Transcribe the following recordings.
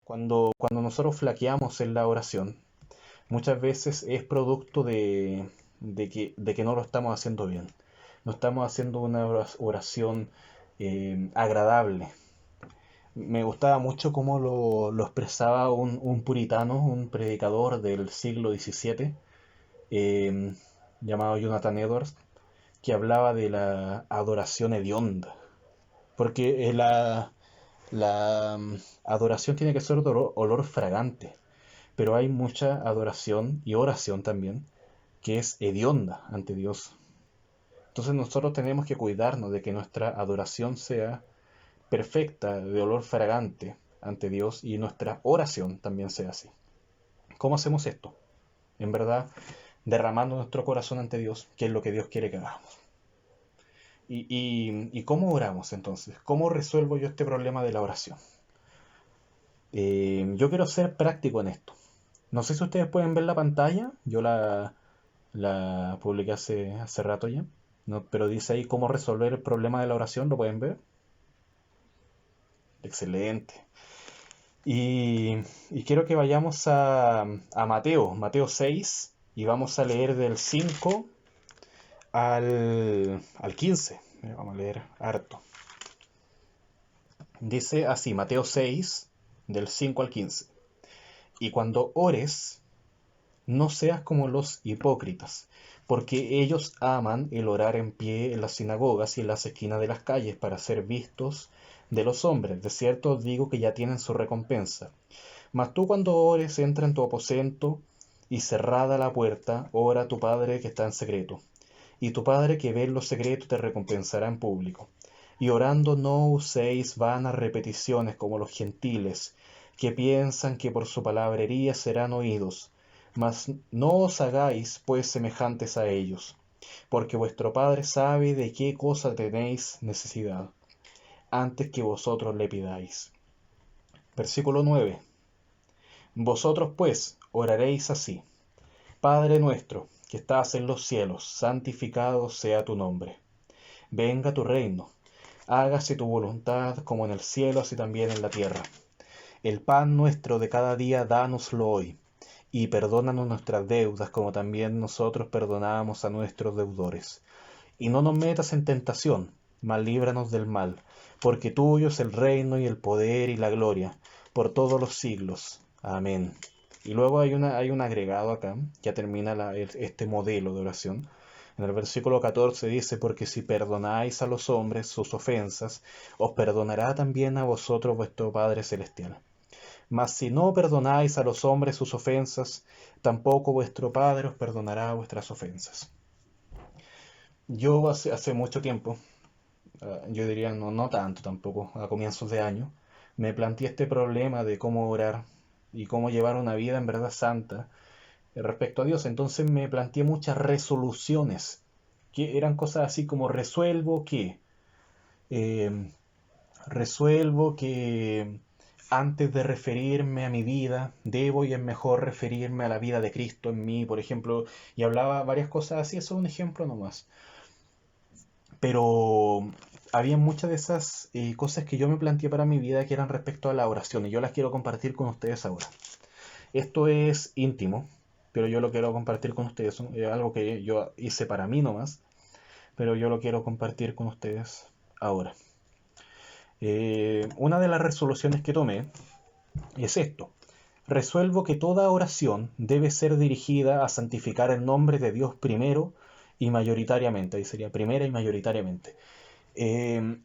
Cuando nosotros flaqueamos en la oración, muchas veces es producto de que no lo estamos haciendo bien. No estamos haciendo una oración agradable. Me gustaba mucho cómo lo expresaba un puritano, un predicador del siglo XVII, eh, llamado Jonathan Edwards, que hablaba de la adoración hedionda. Porque la adoración tiene que ser de olor fragante, pero hay mucha adoración y oración también que es hedionda ante Dios. Entonces nosotros tenemos que cuidarnos de que nuestra adoración sea perfecta, de olor fragante ante Dios, y nuestra oración también sea así. ¿Cómo hacemos esto? En verdad, derramando nuestro corazón ante Dios, que es lo que Dios quiere que hagamos. ¿Y cómo oramos entonces? ¿Cómo resuelvo yo este problema de la oración? Yo quiero ser práctico en esto. No sé si ustedes pueden ver la pantalla, yo la publiqué hace rato ya, ¿no? Pero dice ahí cómo resolver el problema de la oración, ¿lo pueden ver? Excelente. Y quiero que vayamos a Mateo 6, y vamos a leer del 5 al 15. Vamos a leer harto. Dice así, Mateo 6, del 5 al 15. Y cuando ores, no seas como los hipócritas, porque ellos aman el orar en pie en las sinagogas y en las esquinas de las calles para ser vistos de los hombres. De cierto os digo que ya tienen su recompensa. Mas tú cuando ores, entra en tu aposento y cerrada la puerta, ora a tu Padre que está en secreto. Y tu Padre que ve en lo secreto te recompensará en público. Y orando no uséis vanas repeticiones como los gentiles, que piensan que por su palabrería serán oídos. Mas no os hagáis pues semejantes a ellos, porque vuestro Padre sabe de qué cosa tenéis necesidad, antes que vosotros le pidáis. Versículo 9. Vosotros pues oraréis así: Padre nuestro, que estás en los cielos, santificado sea tu nombre. Venga tu reino. Hágase tu voluntad como en el cielo, así también en la tierra. El pan nuestro de cada día, dánoslo hoy. Y perdónanos nuestras deudas, como también nosotros perdonamos a nuestros deudores. Y no nos metas en tentación, mas líbranos del mal, porque tuyo es el reino y el poder y la gloria, por todos los siglos. Amén. Y luego hay un agregado acá, que termina este modelo de oración. En el versículo 14 dice, porque si perdonáis a los hombres sus ofensas, os perdonará también a vosotros vuestro Padre Celestial. Mas si no perdonáis a los hombres sus ofensas, tampoco vuestro Padre os perdonará vuestras ofensas. Yo hace mucho tiempo, yo diría no tanto tampoco, a comienzos de año, me planteé este problema de cómo orar y cómo llevar una vida en verdad santa respecto a Dios. Entonces me planteé muchas resoluciones, que eran cosas así como Eh, resuelvo que antes de referirme a mi vida, debo y es mejor referirme a la vida de Cristo en mí, por ejemplo, y hablaba varias cosas así, eso es un ejemplo nomás. Pero había muchas de esas cosas que yo me planteé para mi vida que eran respecto a la oración, y yo las quiero compartir con ustedes ahora. Esto es íntimo, pero yo lo quiero compartir con ustedes. Es algo que yo hice para mí nomás, pero yo lo quiero compartir con ustedes ahora. Una de las resoluciones que tomé es esto. Resuelvo que toda oración debe ser dirigida a santificar el nombre de Dios primero y mayoritariamente. Ahí sería primera y mayoritariamente. Eh,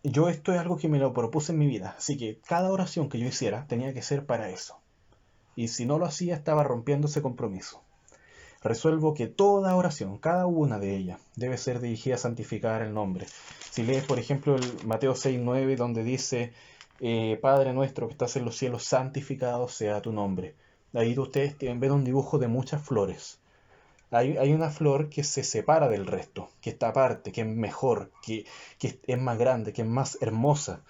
yo esto es algo que me lo propuse en mi vida, así que cada oración que yo hiciera tenía que ser para eso. Y si no lo hacía, estaba rompiendo ese compromiso. Resuelvo que toda oración, cada una de ellas, debe ser dirigida a santificar el nombre. Si lees, por ejemplo, el Mateo 6:9, donde dice, Padre nuestro que estás en los cielos, santificado sea tu nombre. Ahí ustedes ven un dibujo de muchas flores. Hay una flor que se separa del resto, que está aparte, que es mejor, que es más grande, que es más hermosa.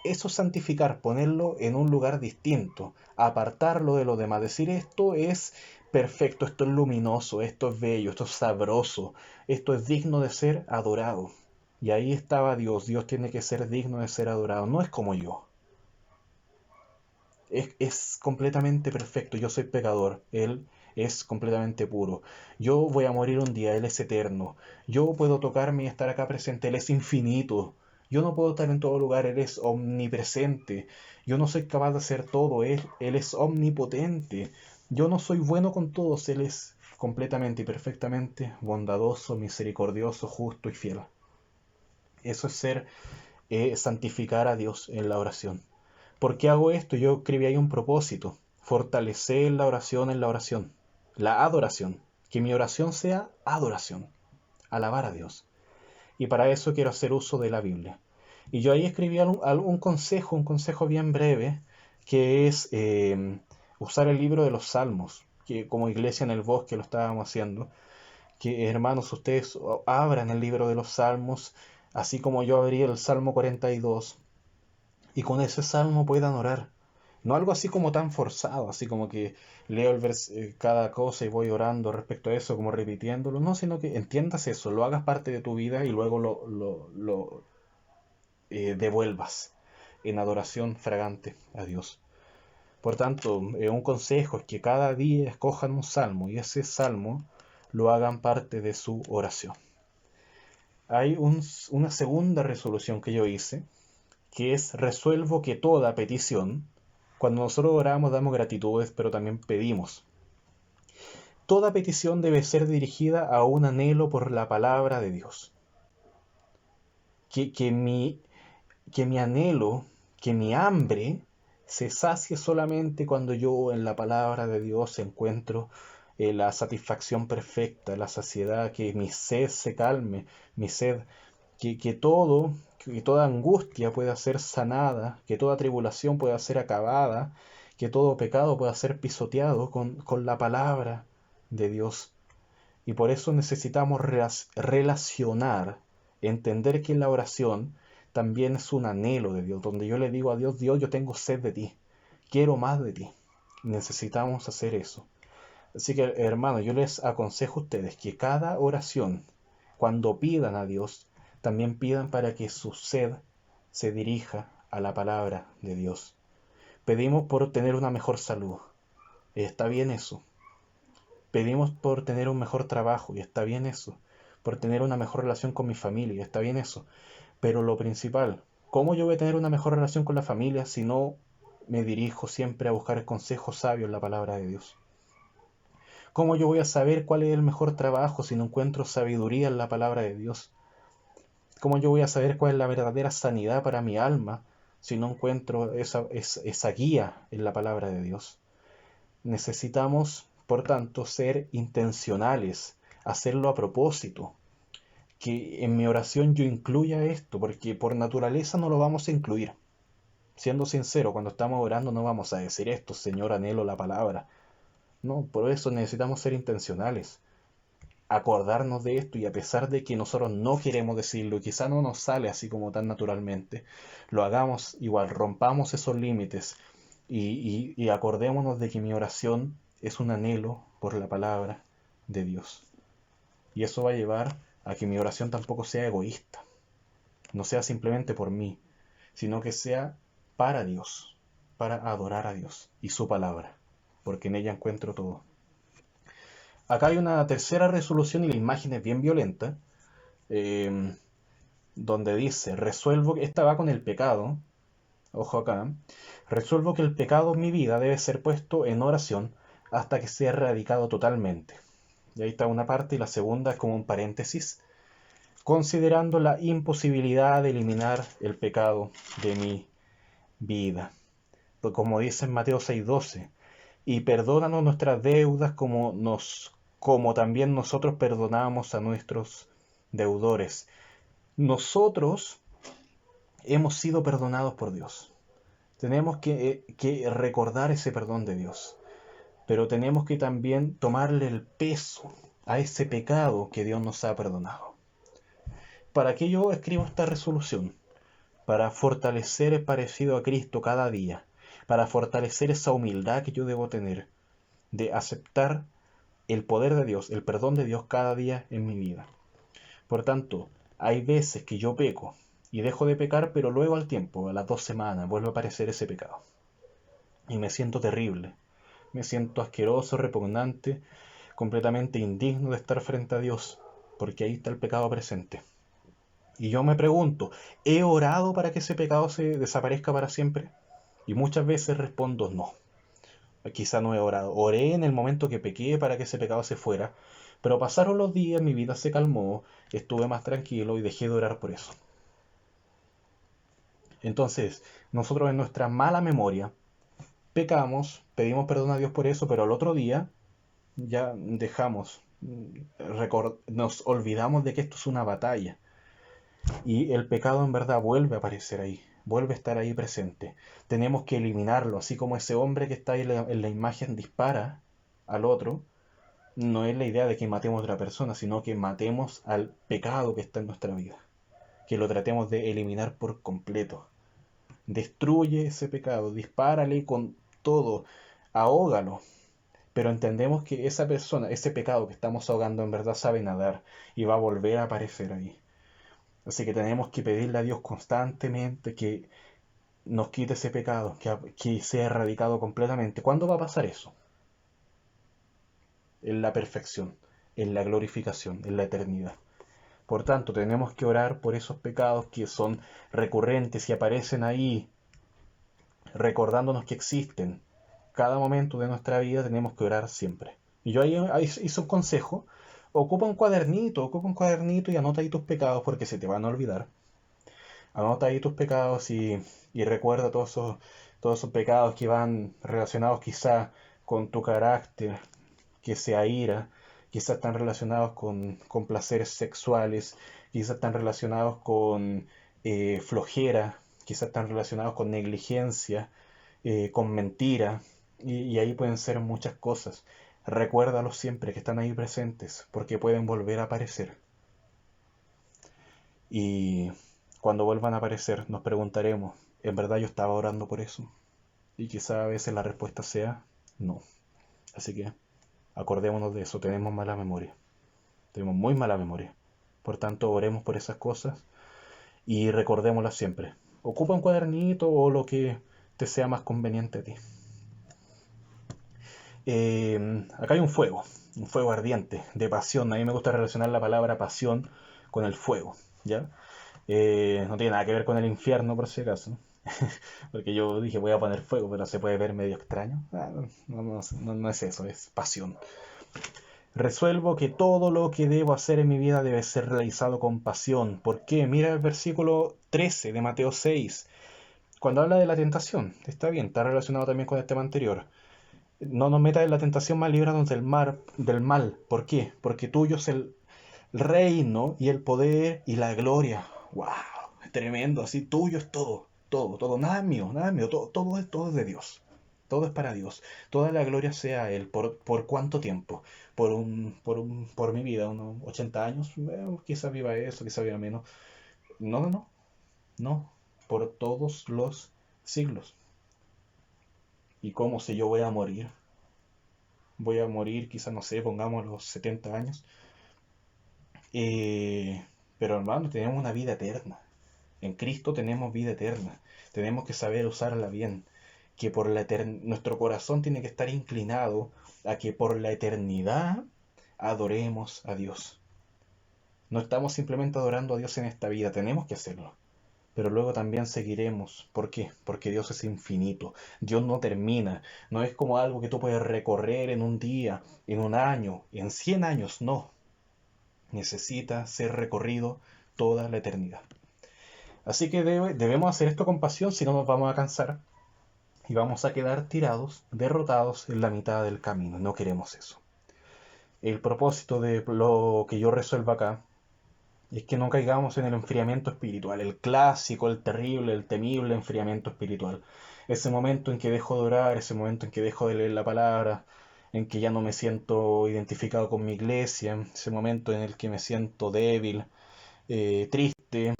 Eso es santificar, ponerlo en un lugar distinto, apartarlo de lo demás, decir esto es perfecto, esto es luminoso, esto es bello, esto es sabroso, esto es digno de ser adorado. Y ahí estaba Dios, Dios tiene que ser digno de ser adorado, no es como yo. es completamente perfecto. Yo soy pecador, Él es completamente puro. Yo voy a morir un día, Él es eterno. Yo puedo tocarme y estar acá presente, Él es infinito. Yo no puedo estar en todo lugar, Él es omnipresente. Yo no soy capaz de hacer todo, Él es omnipotente. Yo no soy bueno con todos, Él es completamente y perfectamente bondadoso, misericordioso, justo y fiel. Eso es ser, santificar a Dios en la oración. ¿Por qué hago esto? Yo escribí ahí un propósito: fortalecer la oración, la adoración. Que mi oración sea adoración, alabar a Dios. Y para eso quiero hacer uso de la Biblia. Y yo ahí escribí un consejo bien breve, que es usar el libro de los Salmos, que como iglesia en el bosque lo estábamos haciendo. Que hermanos, ustedes abran el libro de los Salmos, así como yo abrí el Salmo 42, y con ese salmo puedan orar. No algo así como tan forzado, así como que leo cada cosa y voy orando respecto a eso, como repitiéndolo. No, sino que entiendas eso, lo hagas parte de tu vida y luego lo devuelvas en adoración fragante a Dios. Por tanto, un consejo es que cada día escojan un salmo y ese salmo lo hagan parte de su oración. Hay una segunda resolución que yo hice, que es: resuelvo que toda petición, cuando nosotros oramos damos gratitudes, pero también pedimos. Toda petición debe ser dirigida a un anhelo por la palabra de Dios. Que, que, mi, que mi anhelo, que mi hambre se sacie solamente cuando yo en la palabra de Dios encuentro la satisfacción perfecta, la saciedad, que mi sed se calme, mi sed, que toda angustia pueda ser sanada, que toda tribulación pueda ser acabada, que todo pecado pueda ser pisoteado con la palabra de Dios. Y por eso necesitamos relacionar, entender que la oración también es un anhelo de Dios, donde yo le digo a Dios: Dios, yo tengo sed de ti, quiero más de ti. Necesitamos hacer eso. Así que, hermanos, yo les aconsejo a ustedes que cada oración, cuando pidan a Dios, también pidan para que su sed se dirija a la palabra de Dios. Pedimos por tener una mejor salud. Está bien eso. Pedimos por tener un mejor trabajo, y está bien eso. Por tener una mejor relación con mi familia, y está bien eso. Pero lo principal: ¿cómo yo voy a tener una mejor relación con la familia si no me dirijo siempre a buscar el consejo sabio en la palabra de Dios? ¿Cómo yo voy a saber cuál es el mejor trabajo si no encuentro sabiduría en la palabra de Dios? ¿Cómo yo voy a saber cuál es la verdadera sanidad para mi alma si no encuentro esa guía en la palabra de Dios? Necesitamos, por tanto, ser intencionales, hacerlo a propósito, que en mi oración yo incluya esto, porque por naturaleza no lo vamos a incluir. Siendo sincero, cuando estamos orando no vamos a decir esto: Señor, anhelo la palabra. No, por eso necesitamos ser intencionales, acordarnos de esto, y a pesar de que nosotros no queremos decirlo, quizá no nos sale así como tan naturalmente, lo hagamos igual, rompamos esos límites y acordémonos de que mi oración es un anhelo por la palabra de Dios. Y eso va a llevar a que mi oración tampoco sea egoísta, no sea simplemente por mí, sino que sea para Dios, para adorar a Dios y su palabra, porque en ella encuentro todo. Acá hay una tercera resolución y la imagen es bien violenta, eh, donde dice: resuelvo, esta va con el pecado, ojo acá: resuelvo que el pecado en mi vida debe ser puesto en oración hasta que sea erradicado totalmente. Y ahí está una parte, y la segunda es como un paréntesis, considerando la imposibilidad de eliminar el pecado de mi vida. Pues como dice en Mateo 6:12: y perdónanos nuestras deudas como también nosotros perdonamos a nuestros deudores. Nosotros hemos sido perdonados por Dios. Tenemos que recordar ese perdón de Dios, pero tenemos que también tomarle el peso a ese pecado que Dios nos ha perdonado. ¿Para qué yo escribo esta resolución? Para fortalecer el parecido a Cristo cada día, para fortalecer esa humildad que yo debo tener, de aceptar el poder de Dios, el perdón de Dios cada día en mi vida. Por tanto, hay veces que yo peco y dejo de pecar, pero luego al tiempo, a las 2 semanas, vuelve a aparecer ese pecado. y me siento terrible. Me siento asqueroso, repugnante, completamente indigno de estar frente a Dios, porque ahí está el pecado presente. Y yo me pregunto, ¿he orado para que ese pecado se desaparezca para siempre? Y muchas veces respondo no. Quizá no he orado. Oré en el momento que pequé para que ese pecado se fuera, pero pasaron los días, mi vida se calmó, estuve más tranquilo y dejé de orar por eso. Entonces, nosotros en nuestra mala memoria pecamos, pedimos perdón a Dios por eso, pero al otro día ya dejamos, nos olvidamos de que esto es una batalla y el pecado en verdad vuelve a aparecer ahí, vuelve a estar ahí presente. Tenemos que eliminarlo, así como ese hombre que está ahí en la imagen dispara al otro. No es la idea de que matemos a otra persona, sino que matemos al pecado que está en nuestra vida, que lo tratemos de eliminar por completo. Destruye ese pecado, dispárale con todo, ahógalo, pero entendemos que esa persona, ese pecado que estamos ahogando en verdad sabe nadar y va a volver a aparecer ahí. Así que tenemos que pedirle a Dios constantemente que nos quite ese pecado, que sea erradicado completamente. ¿Cuándo va a pasar eso? En la perfección, en la glorificación, en la eternidad. Por tanto, tenemos que orar por esos pecados que son recurrentes y aparecen ahí, recordándonos que existen. Cada momento de nuestra vida tenemos que orar siempre. Y yo ahí hice un consejo. Ocupa un cuadernito y anota ahí tus pecados porque se te van a olvidar. Anota ahí tus pecados y recuerda todos esos pecados que van relacionados quizá con tu carácter, que sea ira, quizás están relacionados con placeres sexuales, quizás están relacionados con flojera, quizás están relacionados con negligencia, con mentira, y ahí pueden ser muchas cosas. Recuérdalos siempre que están ahí presentes, porque pueden volver a aparecer. Y cuando vuelvan a aparecer, nos preguntaremos, ¿en verdad yo estaba orando por eso? Y quizá a veces la respuesta sea no. Así que acordémonos de eso, tenemos mala memoria. Tenemos muy mala memoria. Por tanto, oremos por esas cosas y recordémoslas siempre. Ocupa un cuadernito o lo que te sea más conveniente a ti. Acá hay un fuego ardiente, de pasión. A mí me gusta relacionar la palabra pasión con el fuego, ¿ya? No tiene nada que ver con el infierno, por si acaso. Porque yo dije, voy a poner fuego, pero se puede ver medio extraño. No es eso, es pasión. Resuelvo que todo lo que debo hacer en mi vida debe ser realizado con pasión. ¿Por qué? Mira el versículo 13 de Mateo 6, cuando habla de la tentación. Está bien, está relacionado también con el tema anterior. No nos metas en la tentación, más líbranos del mal. ¿Por qué? Porque tuyo es el reino y el poder y la gloria. ¡Wow! Tremendo, así tuyo es todo, todo, todo. Nada es mío, todo es de Dios. Todo es para Dios. Toda la gloria sea a Él. ¿Por cuánto tiempo? Por mi vida, unos 80 años. Quizás viva eso, quizás viva menos. No. Por todos los siglos. ¿Y cómo sé yo voy a morir? Voy a morir, quizás, no sé, pongamos los 70 años. Eh, pero hermano, tenemos una vida eterna. En Cristo tenemos vida eterna. Tenemos que saber usarla bien. Que por nuestro corazón tiene que estar inclinado a que por la eternidad adoremos a Dios. No estamos simplemente adorando a Dios en esta vida, tenemos que hacerlo. Pero luego también seguiremos. ¿Por qué? Porque Dios es infinito. Dios no termina. No es como algo que tú puedes recorrer en un día, en un año, en 100 años. No. Necesita ser recorrido toda la eternidad. Así que debemos hacer esto con pasión, si no nos vamos a cansar y vamos a quedar tirados, derrotados en la mitad del camino. No queremos eso. El propósito de lo que yo resuelvo acá es que no caigamos en el enfriamiento espiritual, el clásico, el terrible, el temible enfriamiento espiritual. Ese momento en que dejo de orar, ese momento en que dejo de leer la palabra, en que ya no me siento identificado con mi iglesia, ese momento en el que me siento débil, triste,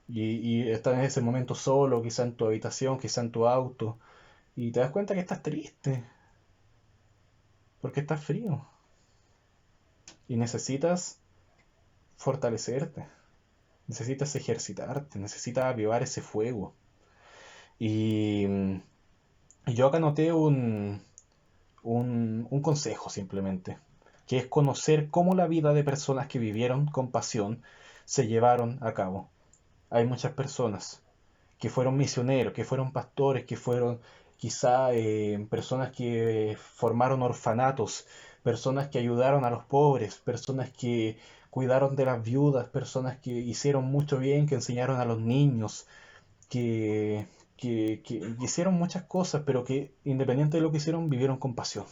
y estás en ese momento solo, quizá en tu habitación, quizá en tu auto, y te das cuenta que estás triste, porque estás frío, y necesitas fortalecerte, necesitas ejercitarte, necesitas avivar ese fuego. Y Y yo acá anoté un consejo simplemente, que es conocer cómo la vida de personas que vivieron con pasión se llevaron a cabo. Hay muchas personas que fueron misioneros, que fueron pastores, que fueron quizá personas que formaron orfanatos, personas que ayudaron a los pobres, personas que cuidaron de las viudas, personas que hicieron mucho bien, que enseñaron a los niños, que, que hicieron muchas cosas, pero que independiente de lo que hicieron, vivieron con pasión.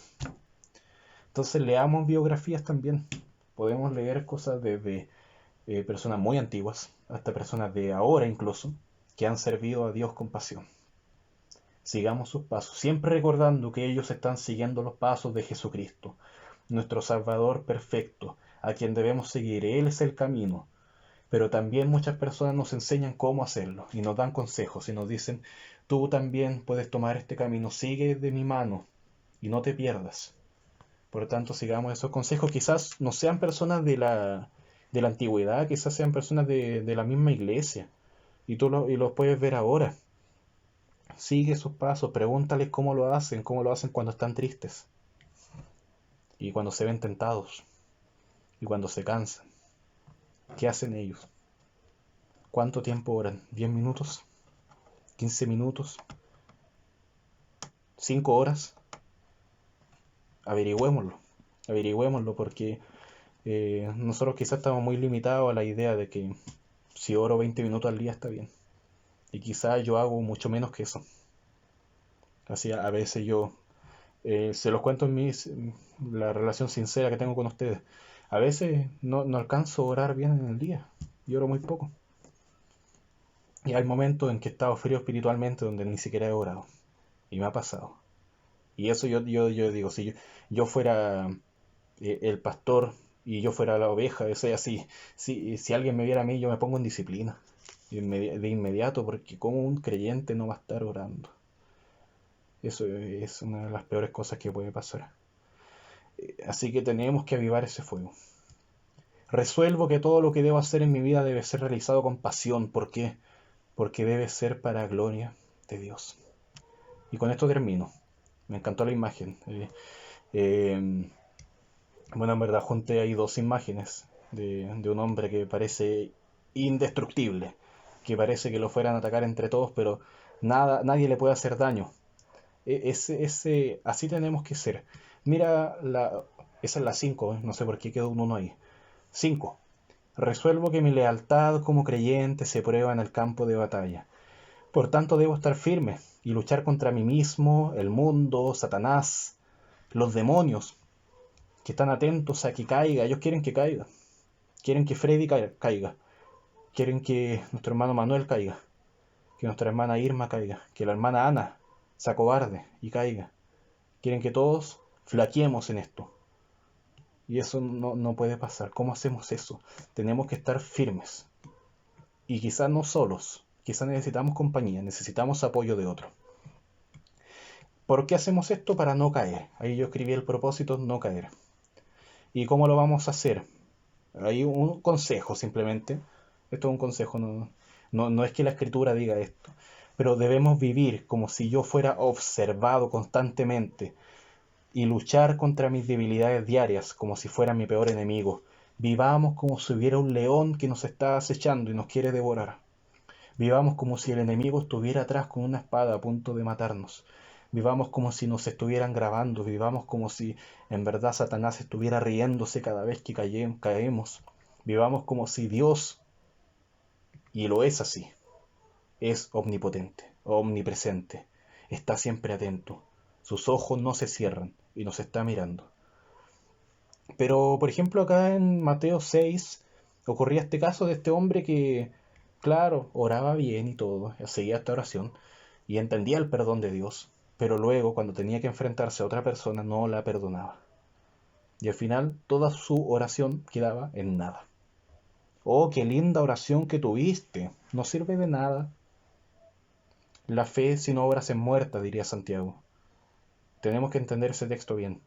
Entonces leamos biografías también. Podemos leer cosas desde personas muy antiguas hasta personas de ahora incluso, que han servido a Dios con pasión. Sigamos sus pasos, siempre recordando que ellos están siguiendo los pasos de Jesucristo, nuestro Salvador perfecto, a quien debemos seguir. Él es el camino. Pero también muchas personas nos enseñan cómo hacerlo y nos dan consejos y nos dicen, tú también puedes tomar este camino, sigue de mi mano y no te pierdas. Por lo tanto, sigamos esos consejos. Quizás no sean personas de la antigüedad, quizás sean personas de la misma iglesia y y los puedes ver ahora. Sigue sus pasos, pregúntales cómo lo hacen cuando están tristes y cuando se ven tentados y cuando se cansan. ¿Qué hacen ellos? ¿Cuánto tiempo oran? ¿10 minutos? ¿15 minutos? ¿5 horas? Averigüémoslo, averigüémoslo porque nosotros quizás estamos muy limitados a la idea de que si oro 20 minutos al día está bien. Y quizás yo hago mucho menos que eso. Así a veces yo se los cuento la relación sincera que tengo con ustedes. A veces no alcanzo a orar bien en el día. Y oro muy poco. Y hay momentos en que he estado frío espiritualmente donde ni siquiera he orado. Y me ha pasado. Y eso yo digo, si yo fuera el pastor y yo fuera la oveja, o sea, si alguien me viera a mí, yo me pongo en disciplina de inmediato, porque como un creyente no va a estar orando. Eso es una de las peores cosas que puede pasar. Así que tenemos que avivar ese fuego. Resuelvo que todo lo que debo hacer en mi vida debe ser realizado con pasión. ¿Por qué? Porque debe ser para gloria de Dios. Y con esto termino. Me encantó la imagen. Eh, bueno, en verdad junté ahí dos imágenes de un hombre que parece indestructible, que parece que lo fueran a atacar entre todos, pero nadie le puede hacer daño. Así tenemos que ser. Mira, esa es la 5, no sé por qué quedó un 1 ahí. 5. Resuelvo que mi lealtad como creyente se prueba en el campo de batalla. Por tanto, debo estar firme y luchar contra mí mismo, el mundo, Satanás, los demonios, que están atentos a que caiga. Ellos quieren que caiga. Quieren que Freddy caiga. Quieren que nuestro hermano Manuel caiga. Que nuestra hermana Irma caiga. Que la hermana Ana se acobarde y caiga. Quieren que todos flaqueemos en esto. Y eso no puede pasar. ¿Cómo hacemos eso? Tenemos que estar firmes. Y quizás no solos. Quizás necesitamos compañía. Necesitamos apoyo de otro. ¿Por qué hacemos esto? Para no caer. Ahí yo escribí el propósito, no caer. ¿Y cómo lo vamos a hacer? Hay un consejo simplemente. Esto es un consejo, no es que la escritura diga esto. Pero debemos vivir como si yo fuera observado constantemente y luchar contra mis debilidades diarias como si fuera mi peor enemigo. Vivamos como si hubiera un león que nos está acechando y nos quiere devorar. Vivamos como si el enemigo estuviera atrás con una espada a punto de matarnos. Vivamos como si nos estuvieran grabando. Vivamos como si en verdad Satanás estuviera riéndose cada vez que caemos. Vivamos como si Dios, y lo es así, es omnipotente, omnipresente, está siempre atento. Sus ojos no se cierran y nos está mirando. Pero, por ejemplo, acá en Mateo 6 ocurría este caso de este hombre que, claro, oraba bien y todo, seguía esta oración y entendía el perdón de Dios, pero luego, cuando tenía que enfrentarse a otra persona, no la perdonaba. Y al final, toda su oración quedaba en nada. Oh, qué linda oración que tuviste. No sirve de nada. La fe sin obras es muerta, diría Santiago. Tenemos que entender ese texto bien.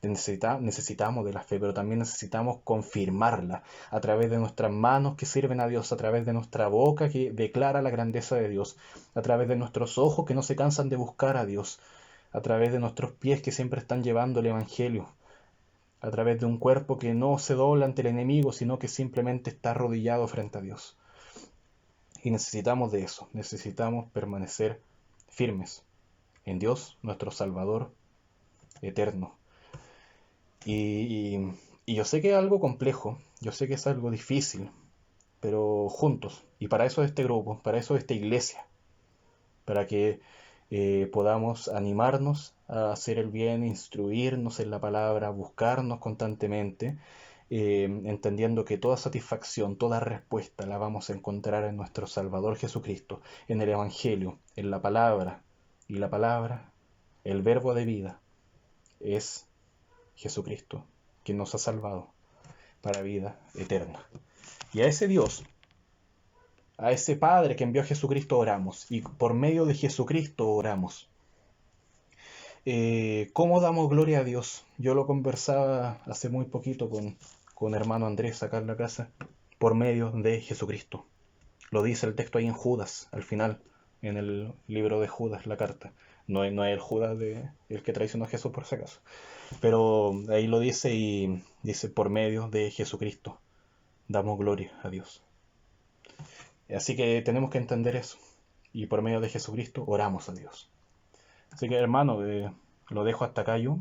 Necesitamos de la fe, pero también necesitamos confirmarla a través de nuestras manos que sirven a Dios, a través de nuestra boca que declara la grandeza de Dios, a través de nuestros ojos que no se cansan de buscar a Dios, a través de nuestros pies que siempre están llevando el Evangelio, a través de un cuerpo que no se dobla ante el enemigo, sino que simplemente está arrodillado frente a Dios. Y necesitamos de eso, necesitamos permanecer firmes en Dios, nuestro Salvador eterno. Y, y yo sé que es algo complejo, yo sé que es algo difícil, pero juntos. Y para eso es este grupo, para eso es esta iglesia, para que podamos animarnos a hacer el bien, instruirnos en la palabra, buscarnos constantemente, entendiendo que toda satisfacción, toda respuesta la vamos a encontrar en nuestro Salvador Jesucristo, en el Evangelio, en la palabra. Y la palabra, el verbo de vida, es Jesucristo, quien nos ha salvado para vida eterna. Y a ese Dios, a ese Padre que envió a Jesucristo oramos, y por medio de Jesucristo oramos. ¿Cómo damos gloria a Dios? Yo lo conversaba hace muy poquito con hermano Andrés acá en la casa, por medio de Jesucristo. Lo dice el texto ahí en Judas, al final, en el libro de Judas, la carta. No es el Judas el que traicionó a Jesús por si acaso. Pero ahí lo dice y dice por medio de Jesucristo damos gloria a Dios. Así que tenemos que entender eso. Y por medio de Jesucristo oramos a Dios. Así que hermano, lo dejo hasta acá yo.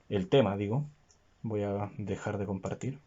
El tema, digo. Voy a dejar de compartir.